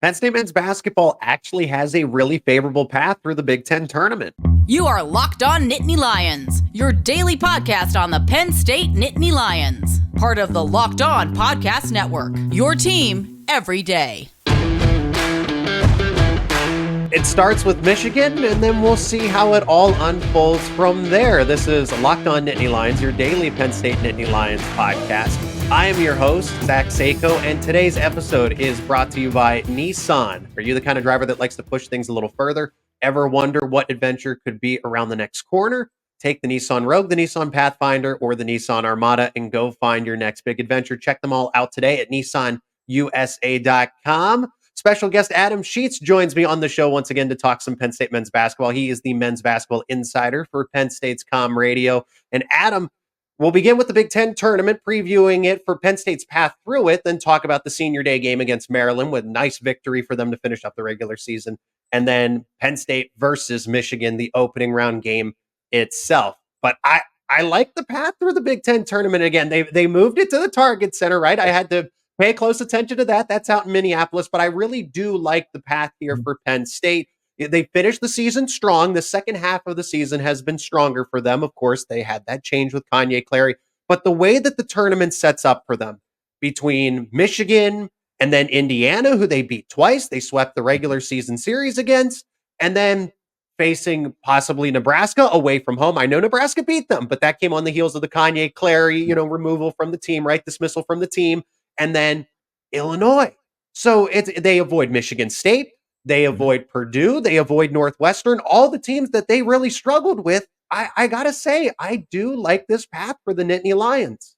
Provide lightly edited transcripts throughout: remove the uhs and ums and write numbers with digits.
Penn State men's basketball actually has a really favorable path through the Big Ten tournament. You are Locked On Nittany Lions, your daily podcast on the Penn State Nittany Lions. Part of the Locked On Podcast Network, your team every day. It starts with Michigan, and then we'll see how it all unfolds from there. This is Locked On Nittany Lions, your daily Penn State Nittany Lions podcast. I am your host, Zach Seyko, and today's episode is brought to you by Nissan. Are you the kind of driver that likes to push things a little further? Ever wonder what adventure could be around the next corner? Take the Nissan Rogue, the Nissan Pathfinder, or the Nissan Armada and go find your next big adventure. Check them all out today at nissanusa.com. Special guest Adam Sheetz joins me on the show once again to talk some Penn State men's basketball. He is the men's basketball insider for Penn State's Com Radio. And Adam, we'll begin with the Big Ten tournament, previewing it for Penn State's path through it, then talk about the senior day game against Maryland with nice victory for them to finish up the regular season. And then Penn State versus Michigan, the opening round game itself. But I like the path through the Big Ten tournament. Again, they moved it to the Target Center, right? I had to pay close attention to that. That's out in Minneapolis, but I really do like the path here for Penn State. They finished the season strong. The second half of the season has been stronger for them. Of course, they had that change with Kanye Clary, but the way that the tournament sets up for them between Michigan and then Indiana, who they beat twice, they swept the regular season series against, and then facing possibly Nebraska away from home. I know Nebraska beat them, but that came on the heels of the Kanye Clary, removal from the team, right? Dismissal from the team. And then Illinois. So they avoid Michigan State, they avoid Purdue, they avoid Northwestern, all the teams that they really struggled with. I gotta say, I do like this path for the Nittany Lions.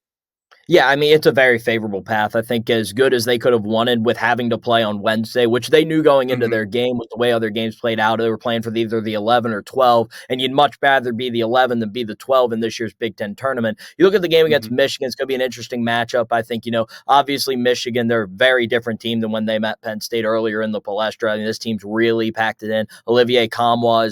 Yeah, I mean, it's a very favorable path. I think as good as they could have wanted with having to play on Wednesday, which they knew going into their game with the way other games played out. They were playing for either the 11 or 12, and you'd much rather be the 11 than be the 12 in this year's Big Ten tournament. You look at the game against Michigan, it's going to be an interesting matchup. I think, obviously Michigan, they're a very different team than when they met Penn State earlier in the Palestra. I mean, this team's really packed it in. Olivier Kamwa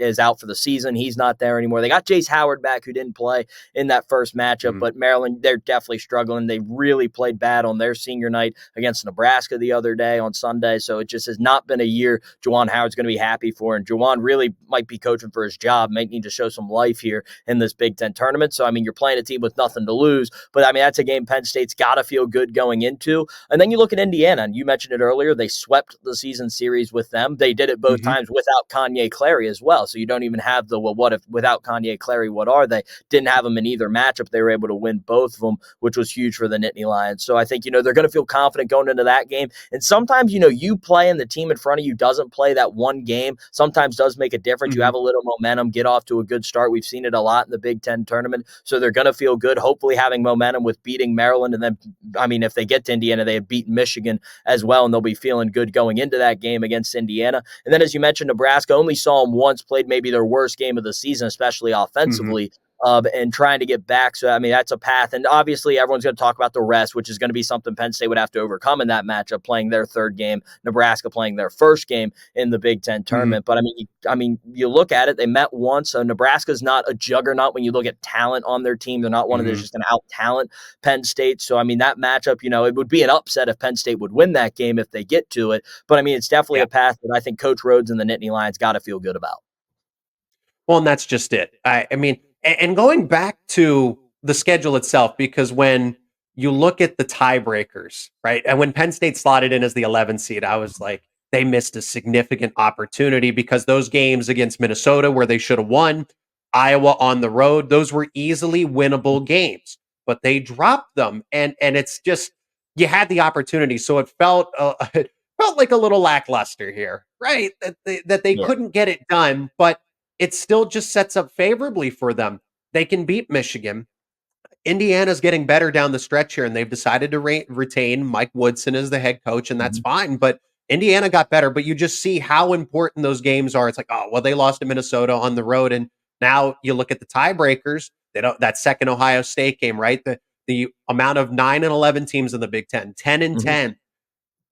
is out for the season. He's not there anymore. They got Jace Howard back, who didn't play in that first matchup, but Maryland, they're definitely struggling. They really played bad on their senior night against Nebraska the other day on Sunday. So it just has not been a year Juwan Howard's going to be happy for. And Juwan really might be coaching for his job, might need to show some life here in this Big Ten tournament. So, I mean, you're playing a team with nothing to lose. But, I mean, that's a game Penn State's got to feel good going into. And then you look at Indiana, and you mentioned it earlier. They swept the season series with them. They did it both times without Kanye Clary as well. So you don't even have the, well, what if without Kanye Clary, what are they? Didn't have them in either matchup. They were able to win both of them, which was huge for the Nittany Lions. So I think, they're going to feel confident going into that game. And sometimes, you play and the team in front of you doesn't play that one game, sometimes does make a difference. You have a little momentum, get off to a good start. We've seen it a lot in the Big Ten tournament. So they're going to feel good, hopefully having momentum with beating Maryland. And then, I mean, if they get to Indiana, they have beaten Michigan as well, and they'll be feeling good going into that game against Indiana. And then, as you mentioned, Nebraska only saw them once, played maybe their worst game of the season, especially offensively. And trying to get back. So, I mean, that's a path. And obviously, everyone's going to talk about the rest, which is going to be something Penn State would have to overcome in that matchup, playing their third game, Nebraska playing their first game in the Big Ten tournament. But, I mean, you look at it, they met once. So Nebraska's not a juggernaut when you look at talent on their team. They're not one of those just going to out-talent Penn State. So, I mean, that matchup, it would be an upset if Penn State would win that game if they get to it. But, I mean, it's definitely a path that I think Coach Rhoades and the Nittany Lions got to feel good about. Well, and that's just it. I mean, and going back to the schedule itself, because when you look at the tiebreakers, right, and when Penn State slotted in as the 11 seed, I was like, they missed a significant opportunity because those games against Minnesota where they should have won, Iowa on the road, those were easily winnable games, but they dropped them. And it's just, you had the opportunity. So it felt like a little lackluster here, right? That they couldn't get it done, but it still just sets up favorably for them. They can beat Michigan. Indiana's getting better down the stretch here, and they've decided to retain Mike Woodson as the head coach, and that's fine. But Indiana got better, but you just see how important those games are. It's like, oh, well, they lost to Minnesota on the road, and now you look at the tiebreakers. That second Ohio State game, right? The amount of 9 and 11 teams in the Big Ten, 10 and 10.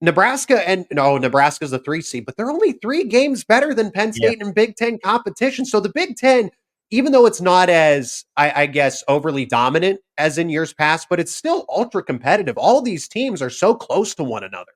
Nebraska's the 3 seed, but they're only 3 games better than Penn State in Big Ten competition. So the Big Ten, even though it's not as, I guess, overly dominant as in years past, but it's still ultra competitive. All these teams are so close to one another.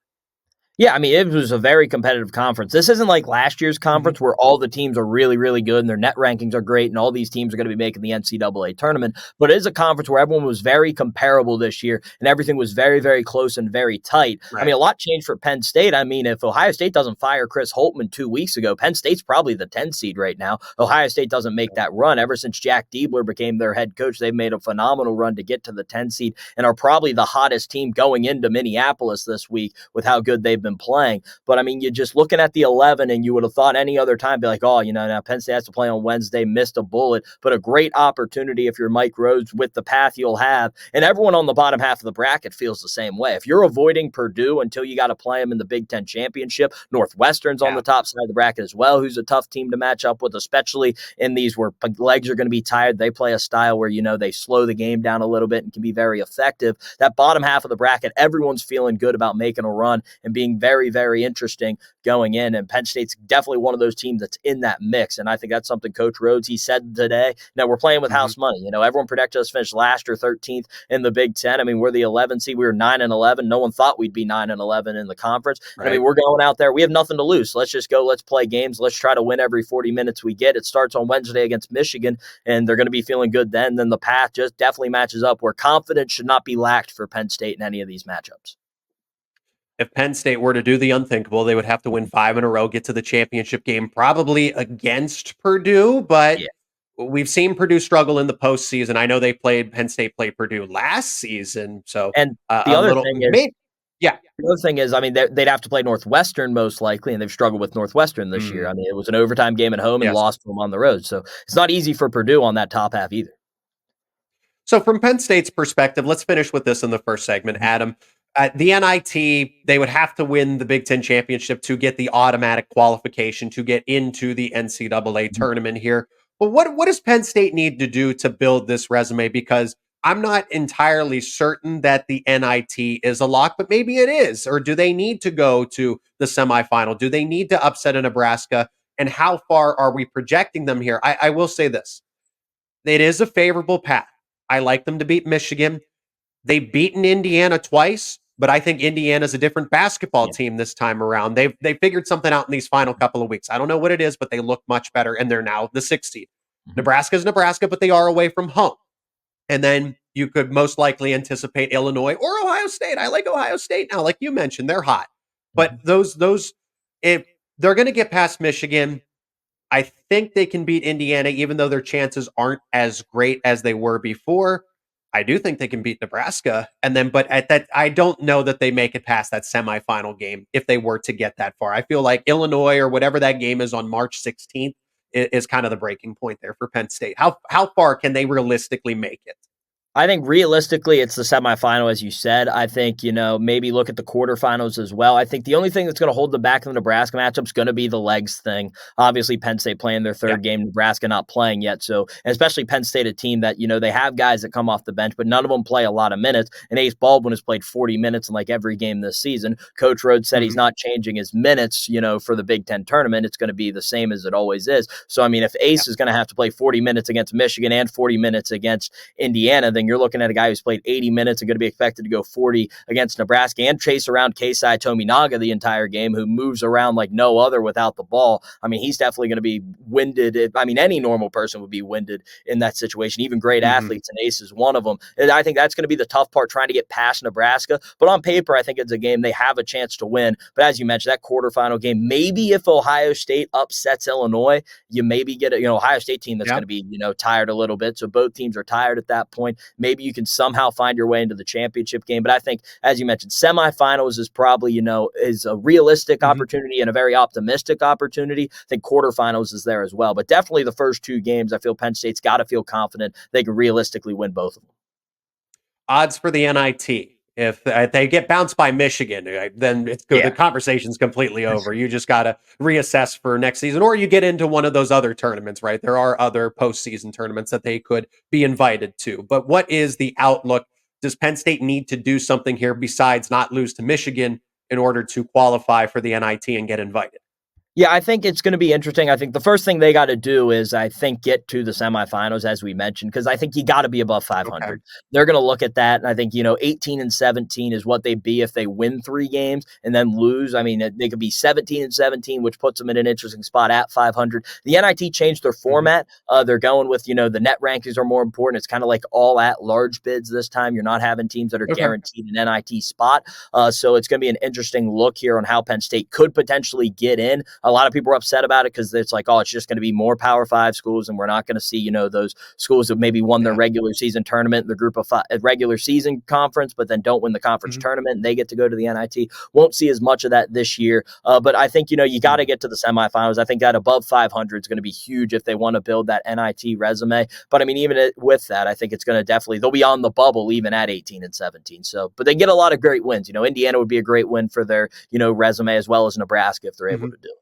Yeah, I mean, it was a very competitive conference. This isn't like last year's conference where all the teams are really, really good and their net rankings are great and all these teams are going to be making the NCAA tournament. But it is a conference where everyone was very comparable this year and everything was very, very close and very tight. I mean, Right. a lot changed for Penn State. I mean, if Ohio State doesn't fire Chris Holtman 2 weeks ago, Penn State's probably the 10 seed right now. Ohio State doesn't make that run. Ever since Jack Diebler became their head coach, they've made a phenomenal run to get to the 10 seed and are probably the hottest team going into Minneapolis this week with how good they've been playing. But, I mean, you're just looking at the 11, and you would have thought any other time, be like, oh, now Penn State has to play on Wednesday, missed a bullet, but a great opportunity if you're Mike Rhoades with the path you'll have. And everyone on the bottom half of the bracket feels the same way. If you're avoiding Purdue until you got to play them in the Big Ten championship, Northwestern's on the top side of the bracket as well, who's a tough team to match up with, especially in these where legs are going to be tired. They play a style where, they slow the game down a little bit and can be very effective. That bottom half of the bracket, everyone's feeling good about making a run and being very, very interesting going in. And Penn State's definitely one of those teams that's in that mix. And I think that's something Coach Rhoades, he said today, we're playing with house money. Everyone projected us to finish last or 13th in the Big Ten. I mean, we're the 11 seed. We were 9-11. No one thought we'd be 9-11 in the conference. Right. I mean, we're going out there. We have nothing to lose. So let's just go. Let's play games. Let's try to win every 40 minutes we get. It starts on Wednesday against Michigan, and they're going to be feeling good then. Then the path just definitely matches up where confidence should not be lacked for Penn State in any of these matchups. If Penn State were to do the unthinkable, they would have to win 5 in a row, get to the championship game, probably against Purdue, but we've seen Purdue struggle in the postseason. I know Penn State played Purdue last season, so and the other thing is, I mean, they'd have to play Northwestern most likely, and they've struggled with Northwestern this year. I mean, it was an overtime game at home and lost to them on the road, so it's not easy for Purdue on that top half either. So from Penn State's perspective, let's finish with this in the first segment, Adam. The NIT, they would have to win the Big Ten championship to get the automatic qualification to get into the NCAA tournament here. But what does Penn State need to do to build this resume? Because I'm not entirely certain that the NIT is a lock, but maybe it is. Or do they need to go to the semifinal? Do they need to upset a Nebraska? And how far are we projecting them here? I will say this. It is a favorable path. I like them to beat Michigan. They've beaten Indiana twice, but I think Indiana's a different basketball team this time around. They figured something out in these final couple of weeks. I don't know what it is, but they look much better, and they're now the 6th seed. Nebraska's Nebraska, but they are away from home. And then you could most likely anticipate Illinois or Ohio State. I like Ohio State now, like you mentioned. They're hot. But if they're going to get past Michigan, I think they can beat Indiana, even though their chances aren't as great as they were before. I do think they can beat Nebraska. But at that, I don't know that they make it past that semifinal game if they were to get that far. I feel like Illinois or whatever that game is on March 16th is kind of the breaking point there for Penn State. How far can they realistically make it? I think realistically, it's the semifinal, as you said. I think, maybe look at the quarterfinals as well. I think the only thing that's going to hold them back in the Nebraska matchup is going to be the legs thing. Obviously, Penn State playing their third game, Nebraska not playing yet. So, especially Penn State, a team that, they have guys that come off the bench, but none of them play a lot of minutes. And Ace Baldwin has played 40 minutes in like every game this season. Coach Rhoades said he's not changing his minutes, for the Big Ten tournament. It's going to be the same as it always is. So, I mean, if Ace is going to have to play 40 minutes against Michigan and 40 minutes against Indiana, then you're looking at a guy who's played 80 minutes and going to be expected to go 40 against Nebraska and chase around Keisei Tominaga the entire game, who moves around like no other without the ball. I mean, he's definitely going to be winded. I mean, any normal person would be winded in that situation, even great athletes, and Ace is one of them. And I think that's going to be the tough part, trying to get past Nebraska. But on paper, I think it's a game they have a chance to win. But as you mentioned, that quarterfinal game, maybe if Ohio State upsets Illinois, you maybe get a Ohio State team that's going to be tired a little bit. So both teams are tired at that point. Maybe you can somehow find your way into the championship game. But I think, as you mentioned, semifinals is probably, is a realistic opportunity and a very optimistic opportunity. I think quarterfinals is there as well. But definitely the first two games, I feel Penn State's got to feel confident they can realistically win both of them. Odds for the NIT. If they get bounced by Michigan, then the conversation's completely over. You just got to reassess for next season, or you get into one of those other tournaments, right? There are other postseason tournaments that they could be invited to. But what is the outlook? Does Penn State need to do something here besides not lose to Michigan in order to qualify for the NIT and get invited? Yeah, I think it's going to be interesting. I think the first thing they got to do is, I think, get to the semifinals, as we mentioned, because I think you got to be above Okay. 500. They're going to look at that, and I think 18-17 is what they'd be if they win 3 games and then lose. I mean, they could be 17-17, which puts them in an interesting spot at 500. The NIT changed their Mhm. format. They're going with the net rankings are more important. It's kind of like all at large bids this time. You're not having teams that are Okay. guaranteed an NIT spot. So it's going to be an interesting look here on how Penn State could potentially get in. A lot of people are upset about it because it's like, oh, it's just going to be more Power 5 schools, and we're not going to see, those schools that maybe won their Yeah. regular season tournament, the group of 5 regular season conference, but then don't win the conference Mhm. tournament, and they get to go to the NIT. Won't see as much of that this year. But I think, you got to Mm. get to the semifinals. I think that above 500 is going to be huge if they want to build that NIT resume. But I mean, even with that, I think it's going to they'll be on the bubble even at 18-17. So, but they get a lot of great wins. Indiana would be a great win for their, resume, as well as Nebraska if they're able Mhm. to do it.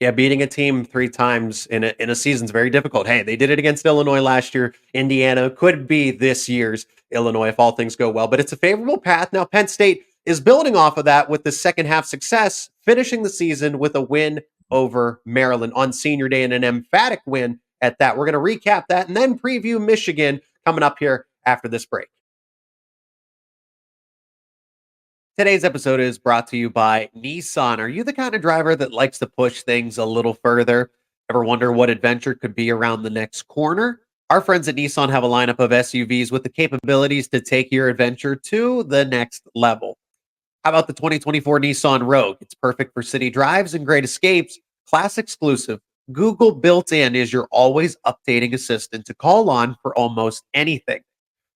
Yeah, beating a team 3 times in a season is very difficult. Hey, they did it against Illinois last year. Indiana could be this year's Illinois if all things go well, but it's a favorable path. Now Penn State is building off of that with the second half success, finishing the season with a win over Maryland on Senior Day and an emphatic win at that. We're going to recap that and then preview Michigan coming up here after this break. Today's episode is brought to you by Nissan. Are you the kind of driver that likes to push things a little further? Ever wonder what adventure could be around the next corner? Our friends at Nissan have a lineup of SUVs with the capabilities to take your adventure to the next level. How about the 2024 Nissan Rogue? It's perfect for city drives and great escapes. Class exclusive. Google built in is your always updating assistant to call on for almost anything.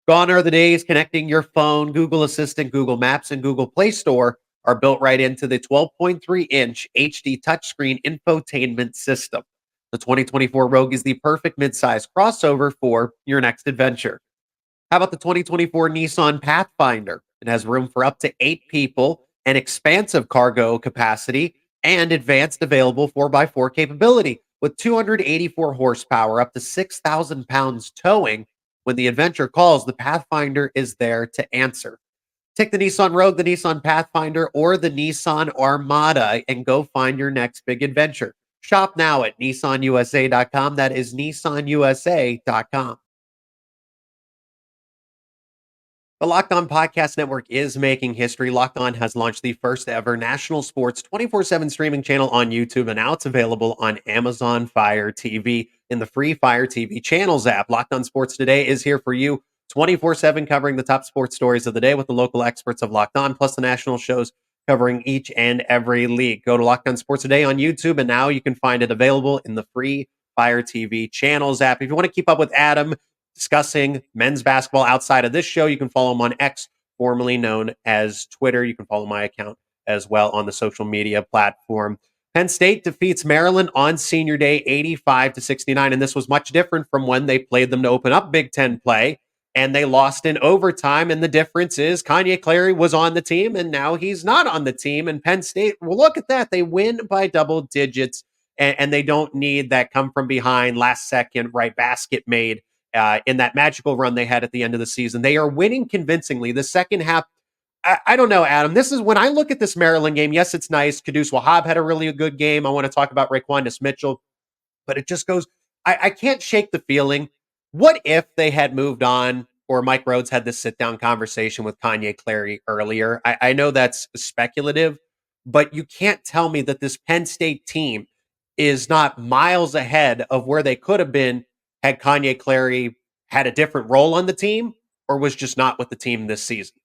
Gone are the days connecting your phone. Google Assistant, Google Maps, and Google Play Store are built right into the 12.3-inch HD touchscreen infotainment system. The 2024 Rogue is the perfect midsize crossover for your next adventure. How about the 2024 Nissan Pathfinder? It has room for up to 8 people, an expansive cargo capacity, and advanced available 4x4 capability with 284 horsepower, up to 6,000 pounds towing. When the adventure calls, the Pathfinder is there to answer. Take the Nissan Rogue, the Nissan Pathfinder, or the Nissan Armada and go find your next big adventure. Shop now at nissanusa.com. That is nissanusa.com. The Locked On Podcast Network is making history. Locked On has launched the first ever national sports 24/7 streaming channel on YouTube, and now it's available on Amazon Fire TV in the free Fire TV channels app. Locked On Sports Today is here for you 24/7, covering the top sports stories of the day with the local experts of Locked On, plus the national shows covering each and every league. Go to Locked On Sports Today on YouTube, and now you can find it available in the free Fire TV channels app. If you want to keep up with Adam discussing men's basketball outside of this show, you can follow him on X, formerly known as Twitter. You can follow my account as well on the social media platform. Penn State defeats Maryland on Senior Day 85-69, and this was much different from when they played them to open up Big Ten play, and they lost in overtime. And the difference is Kanye Clary was on the team, and now he's not on the team. And Penn State, well, look at that. They win by double digits, and they don't need that come from behind last second right basket made in that magical run they had at the end of the season. They are winning convincingly. The second half, I don't know, Adam. This is when I look at this Maryland game. Yes, it's nice. Caduce Wahab had a really good game. I want to talk about Raquandis Mitchell, but it just goes, I can't shake the feeling. What if they had moved on or Mike Rhoades had this sit down conversation with Kanye Clary earlier? I know that's speculative, but you can't tell me that this Penn State team is not miles ahead of where they could have been had Kanye Clary had a different role on the team or was just not with the team this season.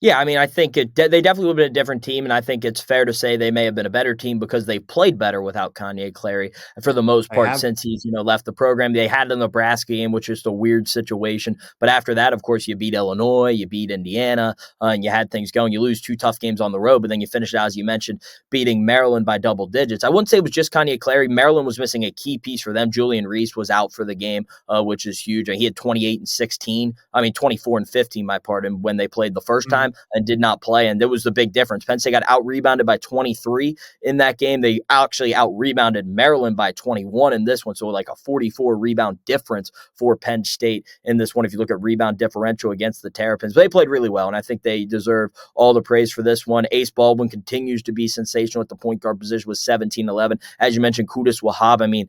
Yeah, I mean, I think they definitely would have been a different team, and I think it's fair to say they may have been a better team because they played better without Kanye Clary for the most I part have. since he's left the program. They had the Nebraska game, which is a weird situation, but after that, of course, you beat Illinois, you beat Indiana, and you had things going. You lose 2 tough games on the road, but then you finish out, as you mentioned, beating Maryland by double digits. I wouldn't say it was just Kanye Clary. Maryland was missing a key piece for them. Julian Reese was out for the game, which is huge. He had 28 and 16. I mean, 24 and 15, my pardon, when they played the first time. time and did not play. And there was the big difference. Penn State got out-rebounded by 23 in that game. They actually out-rebounded Maryland by 21 in this one. So like a 44 rebound difference for Penn State in this one if you look at rebound differential against the Terrapins. But they played really well, and I think they deserve all the praise for this one. Ace Baldwin continues to be sensational at the point guard position with 17-11. As you mentioned, Qudus Wahab, I mean,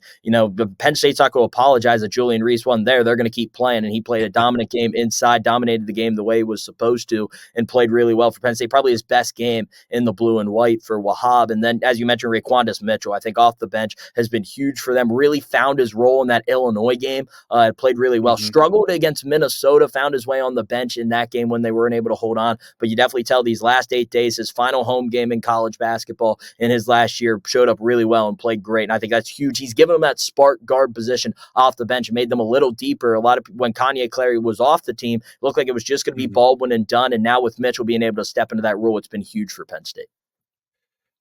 Penn State's not going to apologize that Julian Reese wasn't there. They're going to keep playing, and he played a dominant game inside, dominated the game the way he was supposed to, and played really well for Penn State. Probably his best game in the blue and white for Wahab. And then, as you mentioned, Raquandis Mitchell, I think off the bench has been huge for them. Really found his role in that Illinois game. Played really well. Struggled against Minnesota, found his way on the bench in that game when they weren't able to hold on. But you definitely tell these last 8 days, his final home game in college basketball in his last year, showed up really well and played great. And I think that's huge. He's given them that spark guard position off the bench and made them a little deeper. A lot of when Kanye Clary was off the team, it looked like it was just going to be Baldwin and done. And now with Mitchell being able to step into that role, it's been huge for Penn State.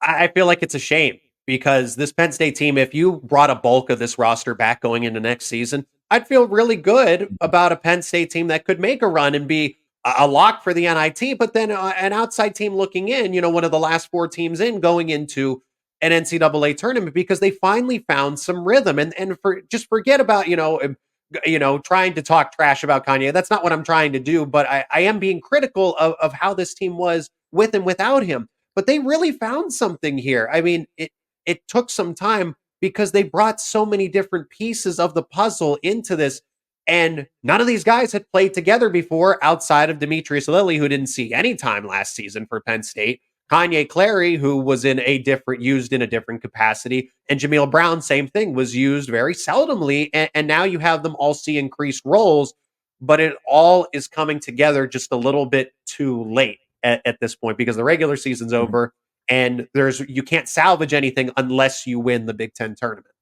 I feel like it's a shame because this Penn State team, if you brought a bulk of this roster back going into next season, I'd feel really good about a Penn State team that could make a run and be a lock for the NIT, but then an outside team looking in, one of the last 4 teams in going into an NCAA tournament because they finally found some rhythm and just forget about, trying to talk trash about Kanye. That's not what I'm trying to do, but I am being critical of how this team was with and without him. But they really found something here. I mean, it took some time because they brought so many different pieces of the puzzle into this. And none of these guys had played together before outside of Demetrius Lilly, who didn't see any time last season for Penn State. Kanye Clary, who was used in a different capacity. And Jameel Brown, same thing, was used very seldomly. And now you have them all see increased roles, but it all is coming together just a little bit too late at this point because the regular season's over and you can't salvage anything unless you win the Big Ten tournament.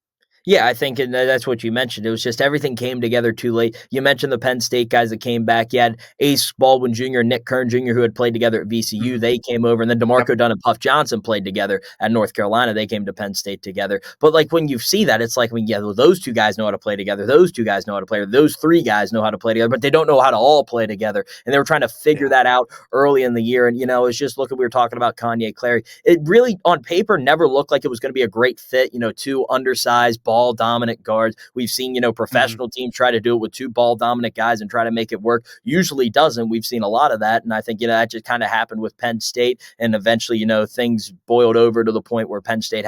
Yeah, I think that's what you mentioned. It was just everything came together too late. You mentioned the Penn State guys that came back. You had Ace Baldwin Jr. and Nick Kern Jr., who had played together at VCU. They came over, and then DeMarco Dunn and Puff Johnson played together at North Carolina. They came to Penn State together. But like when you see that, it's like, those 2 guys know how to play together. Those 2 guys know how to play. Those 3 guys know how to play together, but they don't know how to all play together. And they were trying to figure that out early in the year. And, it's just we were talking about Kanye Clary. It really, on paper, never looked like it was going to be a great fit. 2 undersized, ball-dominant guards. We've seen, professional teams try to do it with 2 ball-dominant guys and try to make it work. Usually doesn't. We've seen a lot of that, and I think, that just kind of happened with Penn State, and eventually, things boiled over to the point where Penn State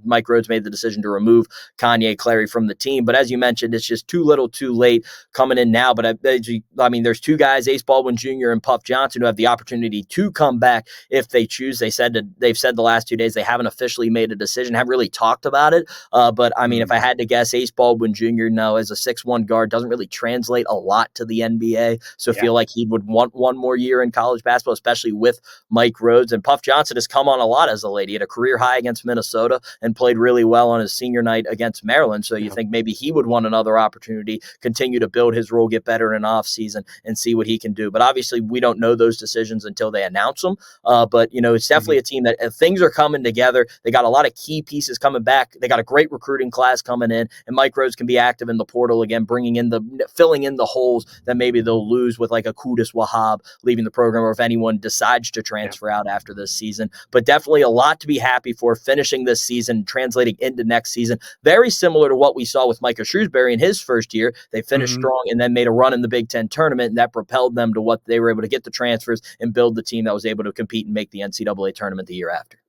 Mike Rhoades made the decision to remove Kanye Clary from the team. But as you mentioned, it's just too little too late coming in now. But there's 2 guys, Ace Baldwin Jr. and Puff Johnson, who have the opportunity to come back if they choose. They've said the last 2 days they haven't officially made a decision, haven't really talked about it. But if I had to guess, Ace Baldwin Jr., as a 6'1" guard, doesn't really translate a lot to the NBA. So I feel like he would want one more year in college basketball, especially with Mike Rhoades. And Puff Johnson has come on a lot as a late. He had a career high against Minnesota and played really well on his senior night against Maryland. So you think maybe he would want another opportunity, continue to build his role, get better in an offseason, and see what he can do. But obviously, we don't know those decisions until they announce them. But it's definitely a team that things are coming together. They got a lot of key pieces coming back. They got a great recruiting class coming in, and Mike Rhoades can be active in the portal again, filling in the holes that maybe they'll lose with like a Qudus Wahab leaving the program, or if anyone decides to transfer out after this season. But definitely a lot to be happy for finishing this season, translating into next season. Very similar to what we saw with Micah Shrewsbury in his first year. They finished strong and then made a run in the Big Ten tournament, and that propelled them to what they were able to get the transfers and build the team that was able to compete and make the NCAA tournament the year after.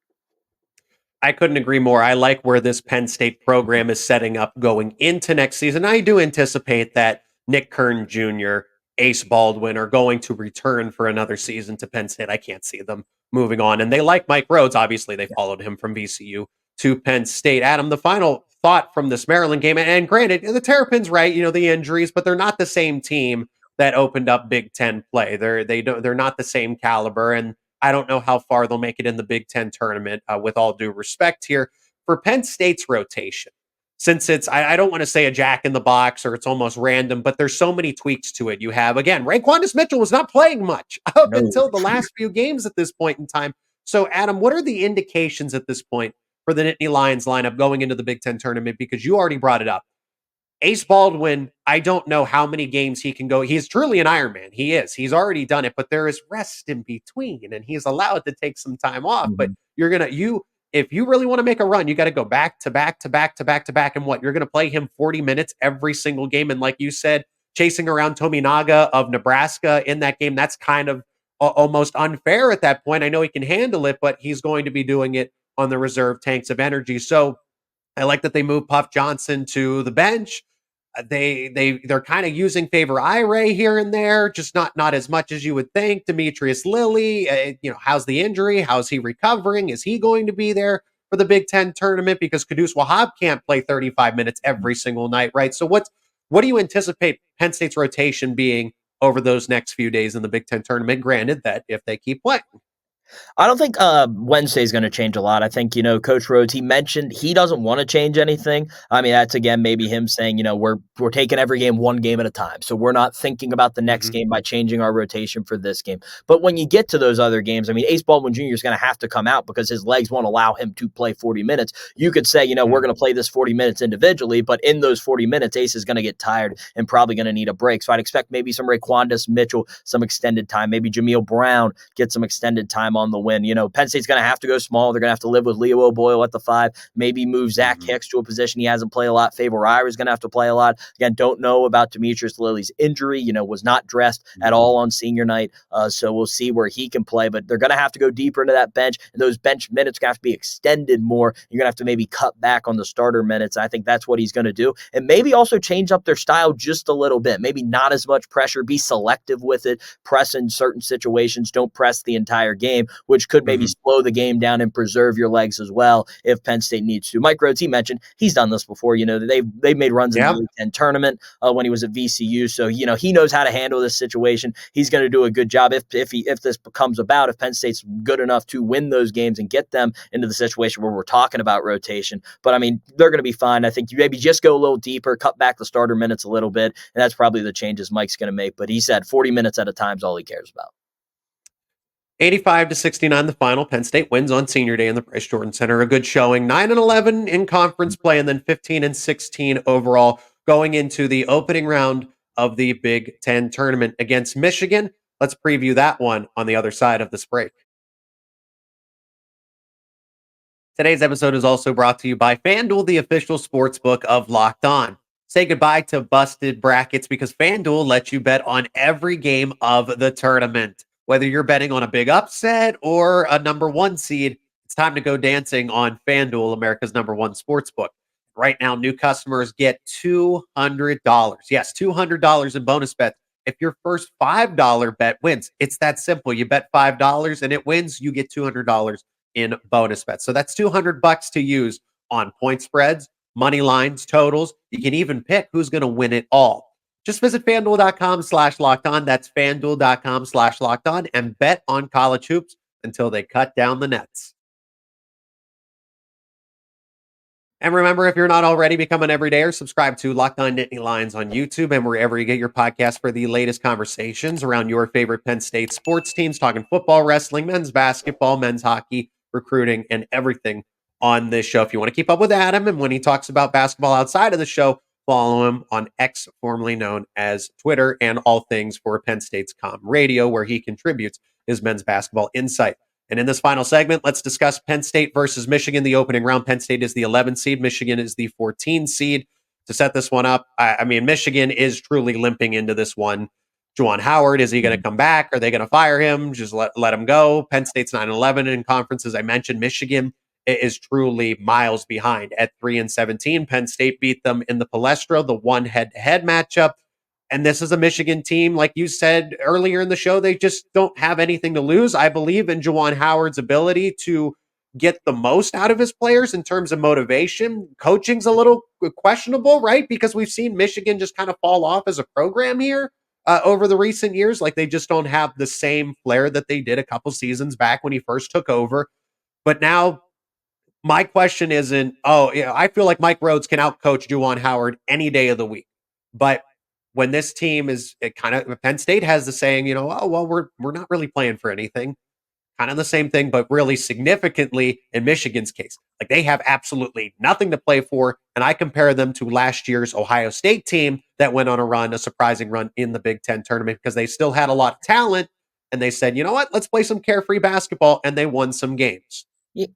I couldn't agree more. I like where this Penn State program is setting up going into next season. I do anticipate that Nick Kern Jr., Ace Baldwin are going to return for another season to Penn State. I can't see them moving on. And they like Mike Rhoades. Obviously, they followed him from VCU to Penn State. Adam, the final thought from this Maryland game, and granted, the Terrapins, right, the injuries, but they're not the same team that opened up Big Ten play. They're not the same caliber, and I don't know how far they'll make it in the Big Ten tournament, with all due respect here. For Penn State's rotation, since I don't want to say a jack in the box or it's almost random, but there's so many tweaks to it. You have, again, Raquandis Mitchell was not playing much up until the last few games at this point in time. So, Adam, what are the indications at this point for the Nittany Lions lineup going into the Big Ten tournament? Because you already brought it up. Ace Baldwin, I don't know how many games he can go. He's truly an Iron Man. He is. He's already done it, but there is rest in between, and he's allowed to take some time off. But if you really want to make a run, you got to go back to back to back to back to back. And what you're going to play him 40 minutes every single game. And like you said, chasing around Tominaga of Nebraska in that game, that's kind of almost unfair at that point. I know he can handle it, but he's going to be doing it on the reserve tanks of energy. So I like that they moved Puff Johnson to the bench. They're kind of using Favor Ire here and there, just not as much as you would think. Demetrius Lilly, how's the injury? How's he recovering? Is he going to be there for the Big Ten tournament? Because Kudus Wahab can't play 35 minutes every single night, right? So what do you anticipate Penn State's rotation being over those next few days in the Big Ten tournament? Granted that if they keep playing. I don't think Wednesday's going to change a lot. I think, Coach Rhoades, he mentioned he doesn't want to change anything. I mean, that's, again, maybe him saying, we're taking every game one game at a time. So we're not thinking about the next game by changing our rotation for this game. But when you get to those other games, I mean, Ace Baldwin Jr. is going to have to come out because his legs won't allow him to play 40 minutes. You could say, we're going to play this 40 minutes individually, but in those 40 minutes, Ace is going to get tired and probably going to need a break. So I'd expect maybe some Raquandis Mitchell, some extended time, maybe Jameel Brown get some extended time on the win. Penn State's going to have to go small. They're going to have to live with Leo O'Boyle at the 5, maybe move Zach Hicks to a position he hasn't played a lot. Favor Ire is going to have to play a lot. Again, don't know about Demetrius Lilly's injury, was not dressed at all on senior night. So we'll see where he can play, but they're going to have to go deeper into that bench, and those bench minutes are going to have to be extended more. You're going to have to maybe cut back on the starter minutes. I think that's what he's going to do, and maybe also change up their style just a little bit. Maybe not as much pressure, be selective with it, press in certain situations, don't press the entire game, which could maybe slow the game down and preserve your legs as well if Penn State needs to. Mike Rhoades, he mentioned he's done this before. They've made runs in the Big Ten tournament when he was at VCU, so he knows how to handle this situation. He's going to do a good job if this becomes about, if Penn State's good enough to win those games and get them into the situation where we're talking about rotation. But I mean, they're going to be fine. I think you maybe just go a little deeper, cut back the starter minutes a little bit, and that's probably the changes Mike's going to make. But he said 40 minutes at a time is all he cares about. 85-69 the final. Penn State wins on senior day in the Bryce Jordan Center. A good showing. 9-11 in conference play, and then 15-16 overall going into the opening round of the Big Ten tournament against Michigan. Let's preview that one on the other side of this break. Today's episode is also brought to you by FanDuel, the official sportsbook of Locked On. Say goodbye to busted brackets because FanDuel lets you bet on every game of the tournament. Whether you're betting on a big upset or a number 1 seed, it's time to go dancing on FanDuel, America's number 1 sportsbook. Right now, new customers get $200. Yes, $200 in bonus bets if your first $5 bet wins. It's that simple. You bet $5 and it wins, you get $200 in bonus bets. So that's $200 to use on point spreads, money lines, totals. You can even pick who's going to win it all. Just visit FanDuel.com/lockedon. That's FanDuel.com/lockedon and bet on college hoops until they cut down the nets. And remember, if you're not already, become an everydayer. Subscribe to Locked On Nittany Lions on YouTube and wherever you get your podcast for the latest conversations around your favorite Penn State sports teams, talking football, wrestling, men's basketball, men's hockey, recruiting, and everything on this show. If you want to keep up with Adam and when he talks about basketball outside of the show, follow him on X, formerly known as Twitter, and all things for Penn State's Com Radio, where he contributes his men's basketball insight. And in this final segment, let's discuss Penn State versus Michigan, the opening round. Penn State is the 11 seed. Michigan is the 14 seed. To set this one up, I mean, Michigan is truly limping into this one. Juwan Howard, is he going to come back? Are they going to fire him? Just let him go. Penn State's 9-11 in conference. As I mentioned, Michigan is truly miles behind at 3-17. Penn State beat them in the Palestro, the one head-to-head matchup. And this is a Michigan team, like you said earlier in the show, they just don't have anything to lose. I believe in Juwan Howard's ability to get the most out of his players in terms of motivation. Coaching's a little questionable, right? Because we've seen Michigan just kind of fall off as a program here over the recent years. Like they just don't have the same flair that they did a couple seasons back when he first took over. But now my question isn't, I feel like Mike Rhoades can outcoach Juwan Howard any day of the week. But when this team is Penn State has the saying, we're not really playing for anything. kind of the same thing, but really significantly in Michigan's case. Like they have absolutely nothing to play for. And I compare them to last year's Ohio State team that went on a surprising run in the Big Ten tournament because they still had a lot of talent. And they said, you know what, let's play some carefree basketball. And they won some games.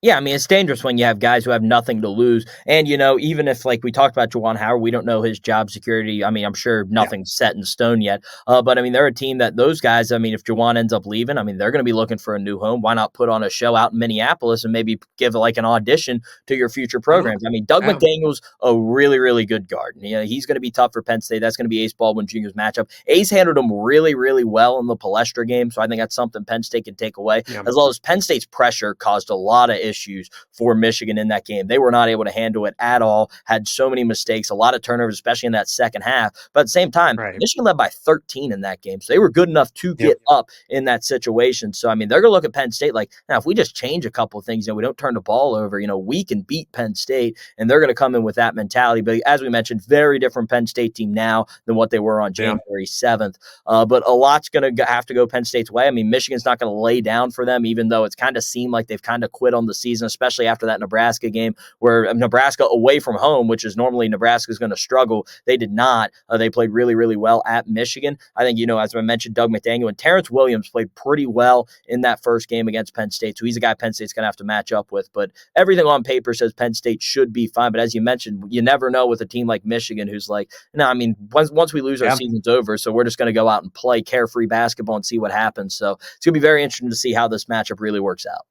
Yeah, I mean, it's dangerous when you have guys who have nothing to lose. And, even if, like we talked about Juwan Howard, we don't know his job security. I mean, I'm sure nothing's set in stone yet. But, I mean, they're a team that those guys, I mean, if Juwan ends up leaving, I mean, they're going to be looking for a new home. Why not put on a show out in Minneapolis and maybe give like an audition to your future programs? I mean, Doug McDaniel's a really, really good guard. He's going to be tough for Penn State. That's going to be Ace Baldwin Jr.'s matchup. Ace handled him really, really well in the Palestra game. So I think that's something Penn State can take away, as well as Penn State's pressure caused a lot of issues for Michigan in that game. They were not able to handle it at all, had so many mistakes, a lot of turnovers, especially in that second half. But at the same time, Michigan led by 13 in that game. So they were good enough to get up in that situation. So, I mean, they're going to look at Penn State like, now, if we just change a couple of things, we don't turn the ball over, we can beat Penn State. And they're going to come in with that mentality. But as we mentioned, very different Penn State team now than what they were on January 7th. But a lot's going to have to go Penn State's way. I mean, Michigan's not going to lay down for them, even though it's kind of seemed like they've kind of quit on the season, especially after that Nebraska game where Nebraska away from home, which is normally Nebraska's going to struggle. They did not. They played really, really well at Michigan. I think, as I mentioned, Doug McDaniel and Terrence Williams played pretty well in that first game against Penn State. So he's a guy Penn State's going to have to match up with. But everything on paper says Penn State should be fine. But as you mentioned, you never know with a team like Michigan who's like, no, I mean, once we lose, our season's over. So we're just going to go out and play carefree basketball and see what happens. So it's going to be very interesting to see how this matchup really works out.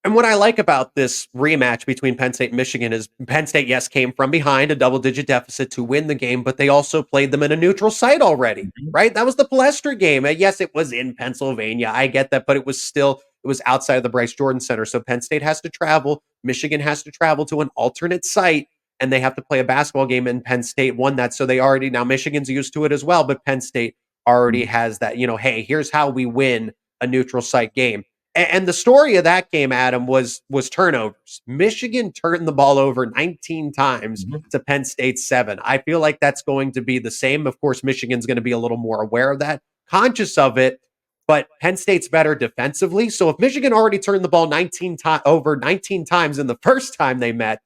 And what I like about this rematch between Penn State and Michigan is Penn State, yes, came from behind a double-digit deficit to win the game, but they also played them in a neutral site already, right? That was the Palestra game. Yes, it was in Pennsylvania. I get that, but it was outside of the Bryce Jordan Center. So Penn State has to travel. Michigan has to travel to an alternate site, and they have to play a basketball game, and Penn State won that. So now Michigan's used to it as well, but Penn State already has that, hey, here's how we win a neutral site game. And the story of that game, Adam, was turnovers. Michigan turned the ball over 19 times to Penn State 7. I feel like that's going to be the same. Of course, Michigan's going to be a little more aware of that, conscious of it, but Penn State's better defensively. So if Michigan already turned the ball 19 times in the first time they met,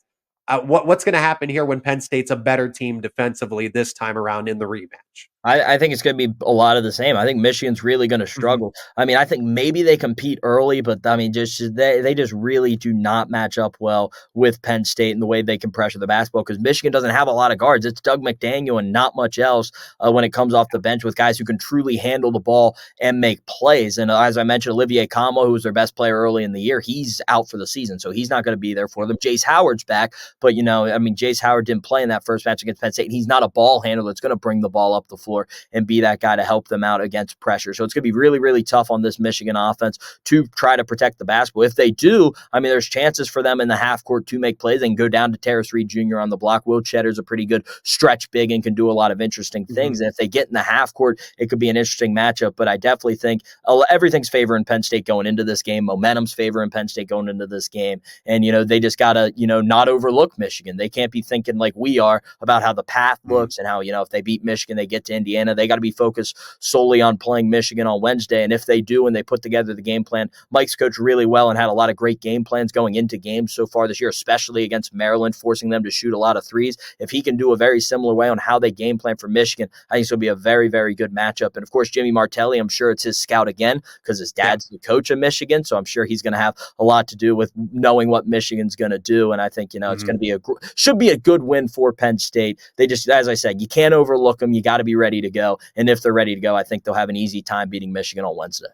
what's going to happen here when Penn State's a better team defensively this time around in the rematch? I think it's going to be a lot of the same. I think Michigan's really going to struggle. I mean, I think maybe they compete early, but I mean, they just really do not match up well with Penn State and the way they can pressure the basketball because Michigan doesn't have a lot of guards. It's Doug McDaniel and not much else when it comes off the bench with guys who can truly handle the ball and make plays. And as I mentioned, Olivier Como, who was their best player early in the year, he's out for the season, so he's not going to be there for them. Jace Howard's back, but Jace Howard didn't play in that first match against Penn State. He's not a ball handler that's going to bring the ball up the floor and be that guy to help them out against pressure. So it's going to be really, really tough on this Michigan offense to try to protect the basketball. If they do, I mean, there's chances for them in the half court to make plays. They can go down to Terrace Reed Jr. on the block. Will Cheddar's a pretty good stretch big and can do a lot of interesting things. And if they get in the half court, it could be an interesting matchup. But I definitely think everything's favoring Penn State going into this game. Momentum's favoring Penn State going into this game. And, they just got to, not overlook Michigan. They can't be thinking like we are about how the path looks and how, if they beat Michigan, they get to Indiana. They got to be focused solely on playing Michigan on Wednesday. And if they do and they put together the game plan, Mike's coached really well and had a lot of great game plans going into games so far this year, especially against Maryland, forcing them to shoot a lot of threes. If he can do a very similar way on how they game plan for Michigan, I think it's going to be a very, very good matchup. And of course, Jimmy Martelli, I'm sure it's his scout again because his dad's the coach of Michigan. So I'm sure he's going to have a lot to do with knowing what Michigan's going to do. And I think, it's going to be should be a good win for Penn State. They just, as I said, you can't overlook them. You got to be ready to go. And if they're ready to go, I think they'll have an easy time beating Michigan on Wednesday.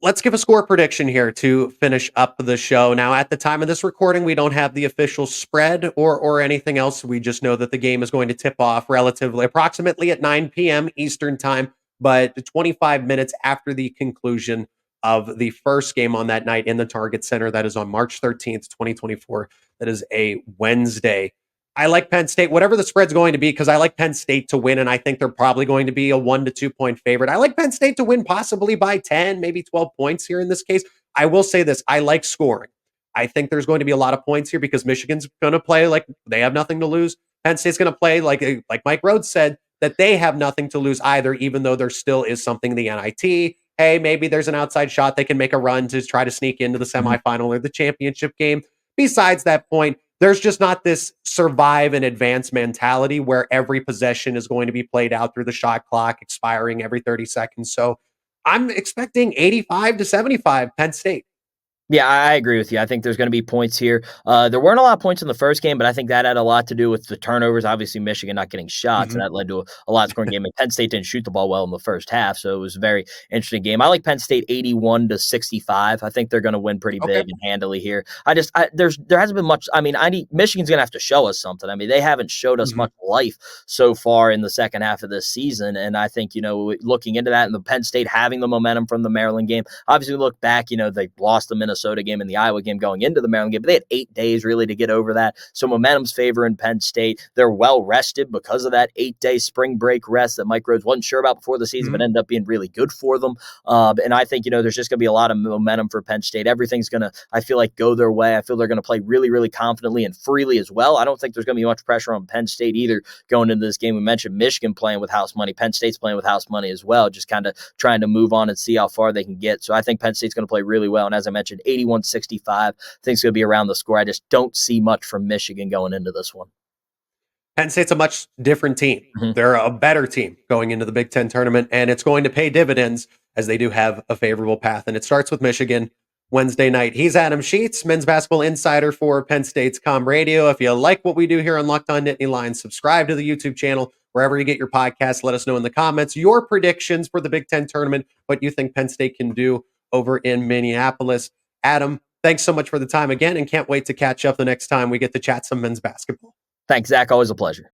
Let's give a score prediction here to finish up the show. Now, at the time of this recording, we don't have the official spread or anything else. We just know that the game is going to tip off approximately at 9 p.m. Eastern time, but 25 minutes after the conclusion of the first game on that night in the Target Center. That is on March 13th, 2024. That is a Wednesday. I like Penn State, whatever the spread's going to be, because I like Penn State to win, and I think they're probably going to be a 1 to 2 point favorite. I like Penn State to win possibly by 10, maybe 12 points here in this case. I will say this. I like scoring. I think there's going to be a lot of points here because Michigan's going to play like they have nothing to lose. Penn State's going to play like Mike Rhoades said, that they have nothing to lose either, even though there still is something, the NIT, hey, maybe there's an outside shot they can make a run to try to sneak into the Mhm. semifinal or the championship game. Besides that point, there's just not this survive and advance mentality where every possession is going to be played out through the shot clock, expiring every 30 seconds. So I'm expecting 85 to 75 Penn State. Yeah, I agree with you. I think there's going to be points here. There weren't a lot of points in the first game, but I think that had a lot to do with the turnovers. Obviously, Michigan not getting shots, and Mhm. that led to a lot scoring game. And Penn State didn't shoot the ball well in the first half, so it was a very interesting game. I like Penn State 81 to 65. I think they're going to win pretty Okay. big and handily here. There hasn't been much. I mean, Michigan's going to have to show us something. I mean, they haven't showed us Mhm. much life so far in the second half of this season, and I think looking into that and the Penn State having the momentum from the Maryland game. Obviously, look back, they lost the Minnesota game and the Iowa game going into the Maryland game, but they had 8 days really to get over that. So momentum's favoring Penn State. They're well rested because of that 8-day spring break rest that Mike Rhoades wasn't sure about before the season, Mhm. but ended up being really good for them. And I think, there's just going to be a lot of momentum for Penn State. Everything's going to, I feel like, go their way. I feel they're going to play really, really confidently and freely as well. I don't think there's going to be much pressure on Penn State either going into this game. We mentioned Michigan playing with house money. Penn State's playing with house money as well, just kind of trying to move on and see how far they can get. So I think Penn State's going to play really well. And as I mentioned, 81-65. I think it's going to be around the score. I just don't see much from Michigan going into this one. Penn State's a much different team. Mhm. They're a better team going into the Big Ten tournament, and it's going to pay dividends as they do have a favorable path. And it starts with Michigan Wednesday night. He's Adam Sheetz, men's basketball insider for Penn State's Com Radio. If you like what we do here on Locked On Nittany Lions, subscribe to the YouTube channel. Wherever you get your podcasts, let us know in the comments your predictions for the Big Ten tournament, what you think Penn State can do over in Minneapolis. Adam, thanks so much for the time again, and can't wait to catch up the next time we get to chat some men's basketball. Thanks, Zach. Always a pleasure.